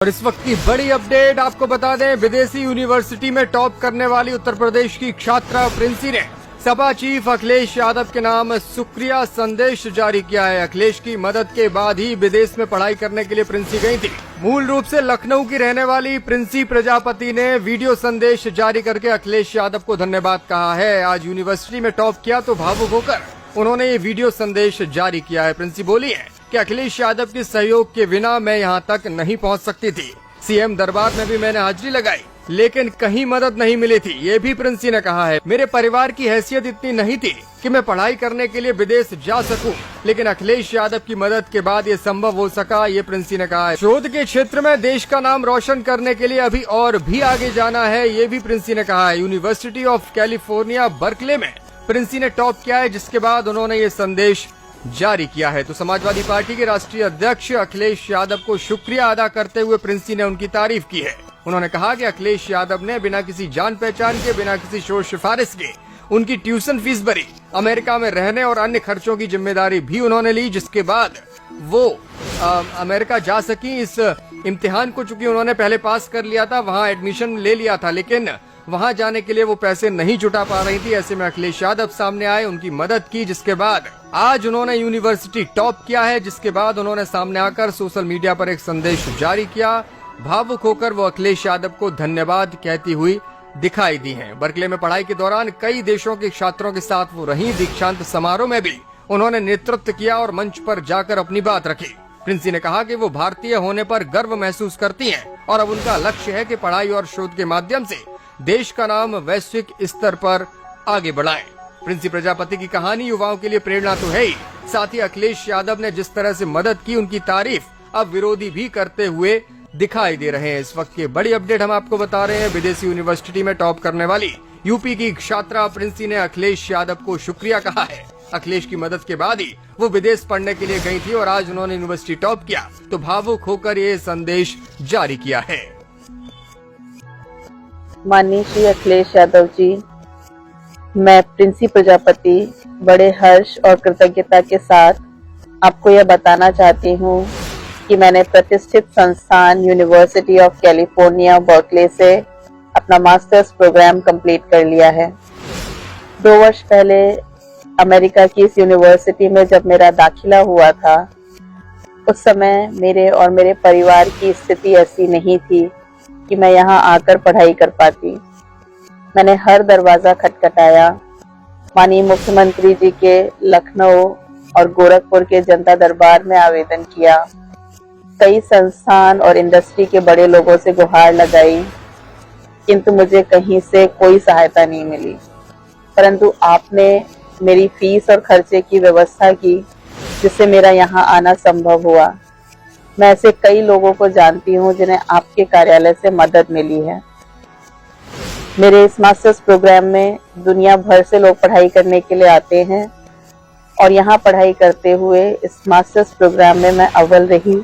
और इस वक्त की बड़ी अपडेट आपको बता दें, विदेशी यूनिवर्सिटी में टॉप करने वाली उत्तर प्रदेश की छात्रा प्रिंसी ने सपा चीफ अखिलेश यादव के नाम शुक्रिया संदेश जारी किया है। अखिलेश की मदद के बाद ही विदेश में पढ़ाई करने के लिए प्रिंसी गई थी। मूल रूप से लखनऊ की रहने वाली प्रिंसी प्रजापति ने वीडियो संदेश जारी करके अखिलेश यादव को धन्यवाद कहा है। आज यूनिवर्सिटी में टॉप किया तो भावुक होकर उन्होंने ये वीडियो संदेश जारी किया है। प्रिंसी बोली है कि अखिलेश यादव के सहयोग के बिना मैं यहाँ तक नहीं पहुँच सकती थी। सीएम दरबार में भी मैंने हाजिरी लगाई लेकिन कहीं मदद नहीं मिली थी, ये भी प्रिंसी ने कहा है। मेरे परिवार की हैसियत इतनी नहीं थी कि मैं पढ़ाई करने के लिए विदेश जा सकूं, लेकिन अखिलेश यादव की मदद के बाद ये संभव हो सका, ये प्रिंसी ने कहा है। शोध के क्षेत्र में देश का नाम रोशन करने के लिए अभी और भी आगे जाना है, ये भी प्रिंसी ने कहा है। यूनिवर्सिटी ऑफ कैलिफोर्निया बर्कले में प्रिंसी ने टॉप किया है, जिसके बाद उन्होंने ये संदेश जारी किया है। तो समाजवादी पार्टी के राष्ट्रीय अध्यक्ष अखिलेश यादव को शुक्रिया अदा करते हुए प्रिंसी ने उनकी तारीफ की है। उन्होंने कहा कि अखिलेश यादव ने बिना किसी जान पहचान के, बिना किसी शोर सिफारिश के उनकी ट्यूशन फीस भरी, अमेरिका में रहने और अन्य खर्चों की जिम्मेदारी भी उन्होंने ली, जिसके बाद वो अमेरिका जा सकी। इस इम्तिहान को चूंकि उन्होंने पहले पास कर लिया था, वहाँ एडमिशन ले लिया था, लेकिन वहाँ जाने के लिए वो पैसे नहीं जुटा पा रही थी। ऐसे में अखिलेश यादव सामने आए, उनकी मदद की, जिसके बाद आज उन्होंने यूनिवर्सिटी टॉप किया है। जिसके बाद उन्होंने सामने आकर सोशल मीडिया पर एक संदेश जारी किया। भावुक होकर वो अखिलेश यादव को धन्यवाद कहती हुई दिखाई दी हैं। बर्कले में पढ़ाई के दौरान कई देशों के छात्रों के साथ वो रही। दीक्षांत समारोह में भी उन्होंने नेतृत्व किया और मंच पर जाकर अपनी बात रखी। प्रिंसी ने कहा कि वो भारतीय होने पर गर्व महसूस करती हैं और अब उनका लक्ष्य है कि पढ़ाई और शोध के माध्यम से देश का नाम वैश्विक स्तर पर आगे बढ़ाएं। प्रिंसी प्रजापति की कहानी युवाओं के लिए प्रेरणा तो है ही, साथ ही अखिलेश यादव ने जिस तरह से मदद की, उनकी तारीफ अब विरोधी भी करते हुए दिखाई दे रहे हैं। इस वक्त की बड़ी अपडेट हम आपको बता रहे हैं। विदेशी यूनिवर्सिटी में टॉप करने वाली यूपी की छात्रा प्रिंसी ने अखिलेश यादव को शुक्रिया कहा है। अखिलेश की मदद के बाद ही वो विदेश पढ़ने के लिए गई थी और आज उन्होंने यूनिवर्सिटी टॉप किया तो भावुक होकर ये संदेश जारी किया है। माननीय श्री अखिलेश यादव जी, मैं प्रिंसी प्रजापति बड़े हर्ष और कृतज्ञता के साथ आपको यह बताना चाहती हूँ कि मैंने प्रतिष्ठित संस्थान यूनिवर्सिटी ऑफ कैलिफोर्निया बर्कले से अपना मास्टर्स प्रोग्राम कंप्लीट कर लिया है। 2 वर्ष पहले अमेरिका की इस यूनिवर्सिटी में जब मेरा दाखिला हुआ था, उस समय मेरे और मेरे परिवार की स्थिति ऐसी नहीं थी कि मैं यहाँ आकर पढ़ाई कर पाती। मैंने हर दरवाज़ा खटखटाया। माननीय मुख्यमंत्री जी के लखनऊ और गोरखपुर के जनता दरबार में आवेदन किया। कई संस्थान और इंडस्ट्री के बड़े लोगों से गुहार लगाई, किंतु मुझे कहीं से कोई सहायता नहीं मिली। परंतु आपने मेरी फीस और खर्चे की व्यवस्था की, जिससे मेरा यहाँ आना संभव हुआ। मैं ऐसे कई लोगों को जानती हूँ जिन्हें आपके कार्यालय से मदद मिली है। मेरे इस मास्टर्स प्रोग्राम में दुनिया भर से लोग पढ़ाई करने के लिए आते हैं और यहाँ पढ़ाई करते हुए इस मास्टर्स प्रोग्राम में मैं अव्वल रही।